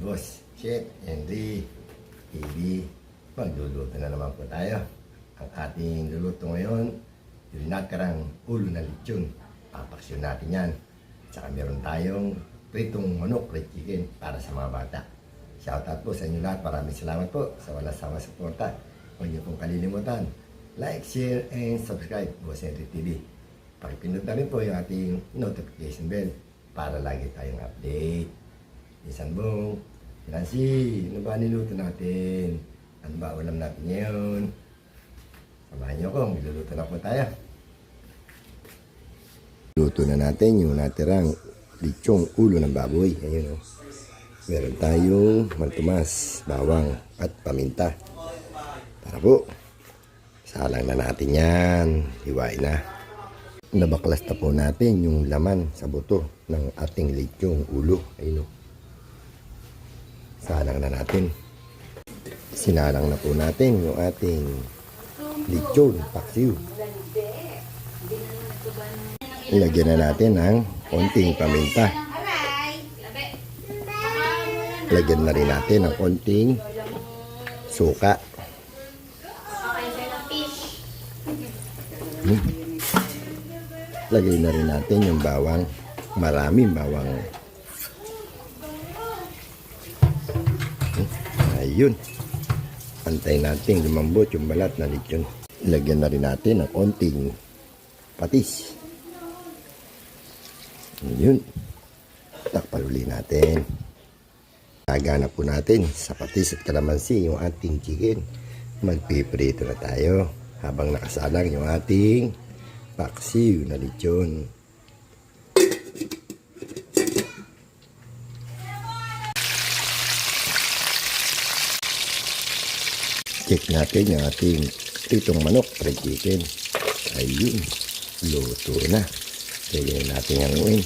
Boss Chef, Henry, TV. Magluluto na naman po tayo. Ang ating luluto ngayon, yung nakarang ulo na lechon. Papaksyon natin yan. Tsaka meron tayong pritong manok, fried chicken para sa mga bata. Shoutout po sa inyo lahat. Maraming salamat po sa walang sawa suporta. Huwag niyo pong kalilimutan. Like, share, and subscribe. Boss Henry TV. Pakipindot na rin po yung ating notification bell para lagi tayong update. Isan bong, Nancy, ano ba niluto natin? Ano ba ulam natin ngayon? Samahan niyo ako, magluluto na po tayo. Luto na natin yung natirang lechong ulo ng baboy. Ayun o. Meron tayong mantumas, bawang at paminta. Tara po. Salang na natin yan. Hiwain na. Nabaklas na po natin yung laman sa buto ng ating lechong ulo. Ayun o. Salang na natin. Sinalang na po natin yung ating lechon paksiw. Ilagyan na natin ng konting paminta. Lagyan na rin natin ng konting suka. Lagay na rin natin yung bawang. Maraming bawang. Ayun. Antayin natin lumambot yung balat na lechon. Lagyan na rin natin ng konting patis. Ayun. Takpan uli natin. Laga na po natin sa patis at kalamansi yung ating chicken. Magpiprito na tayo habang nakasalang yung ating paksiw na lechon. Check natin yung ating pritong manok, fried chicken. Ayun, luto na. Lagyan natin ang uwin.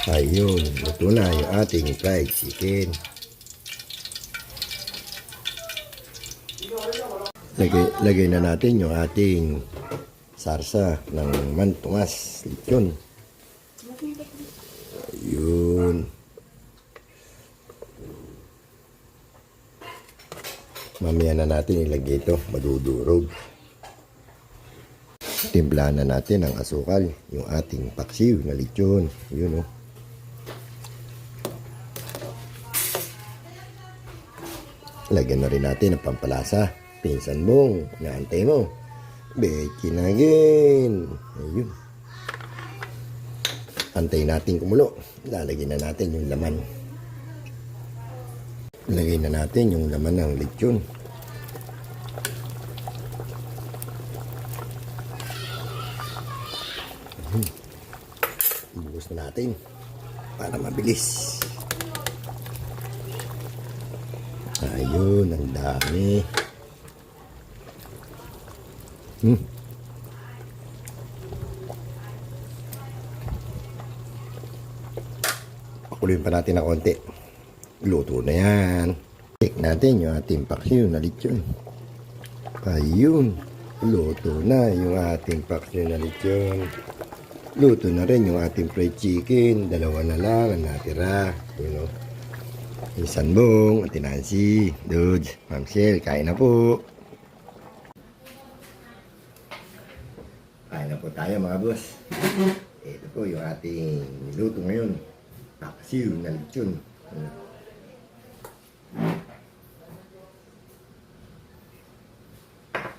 Ayun, luto na yung ating fried chicken. Lagay na natin yung ating sarsa ng mantumas lechon. Ayun. Mamaya na natin ilagay ito, madudurog. Timplahan na natin ang asukal, yung ating paksiw na lechon. Yun o. Lagyan na rin natin ang pampalasa. Pinsan mong, naantay mo. Bekin again. Ayun. Antay natin kumulo. Lalagyan na natin yung laman. Lagay na natin yung laman ng lechon. Ibuhos na natin para mabilis. Ayun, ang dami. Pakuloyin pa natin ng konti. Luto na yan. Check natin yung ating paksiw na lechon. Ayun, luto na yung ating paksiw na lechon. Luto na rin yung ating fried chicken. Dalawa na lang ang natira. You know. Isan bong, Ate Nancy, Dudes, Ma'am Shell, kain na po. Kain na po tayo mga boss. Ito po yung ating niluto ngayon. Paksiw na lechon.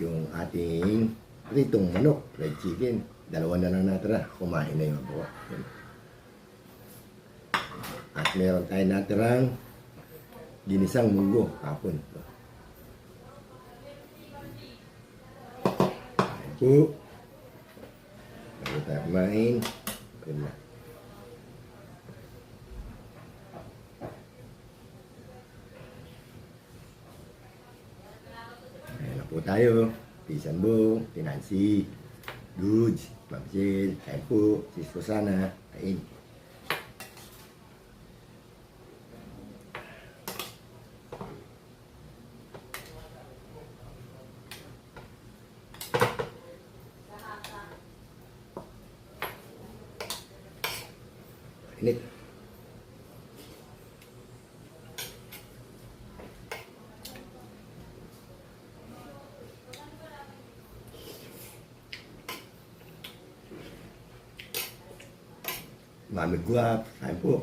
Yung ating pritong manok, fried chicken. Dalawa na lang natira. Kumain na yung po. At meron tayo natirang ginisang munggo kapon. po. Bago tayo kumain. Ayun na. Ayan na po tayo. Pisan Bong, Tinansi, Dudes, Ma'am Jill, kain po, Sis Rosana, kain. Init. Mami guwap, kain po.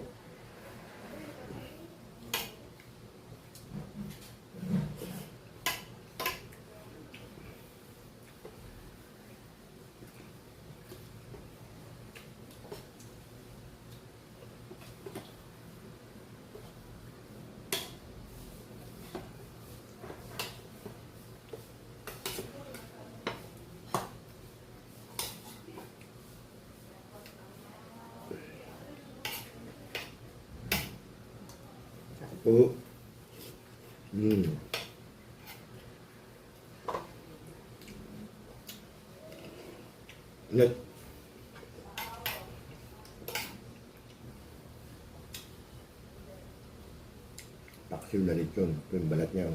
Po. Init. Paksiw na lechon. Ito yung balat niya.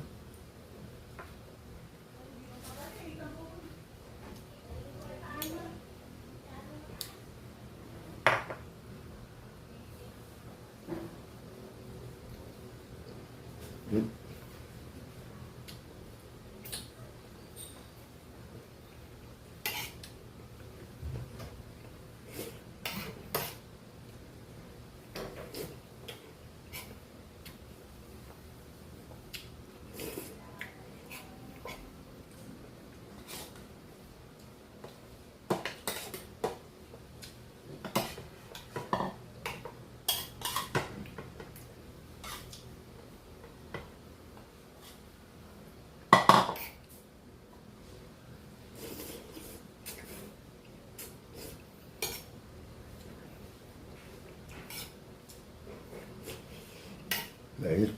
Baik.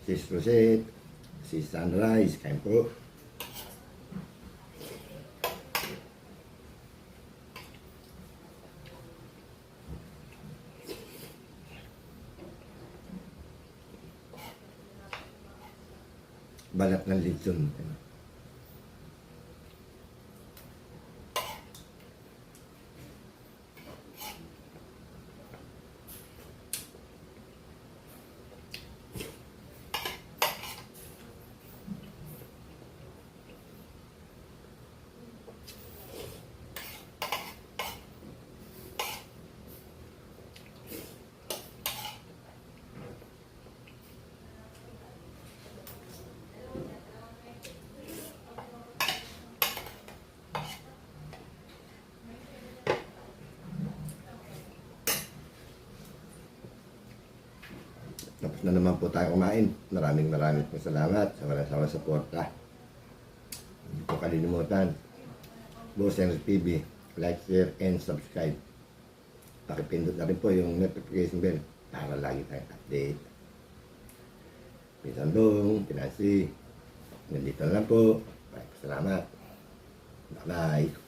Sis Rosette, Sis Sunrise, kain po. Balat ng lechon. Tapos na naman po tayo kumain. Maraming po salamat sa walang sawang suporta. Hindi po kalilimutan. Boss Henry TV, like, share, and subscribe. Pakipindot na rin po yung notification bell para lagi tayong update. Pisan Bong, Pinasi. Nandito na lang po. Maraming salamat. Bye-bye.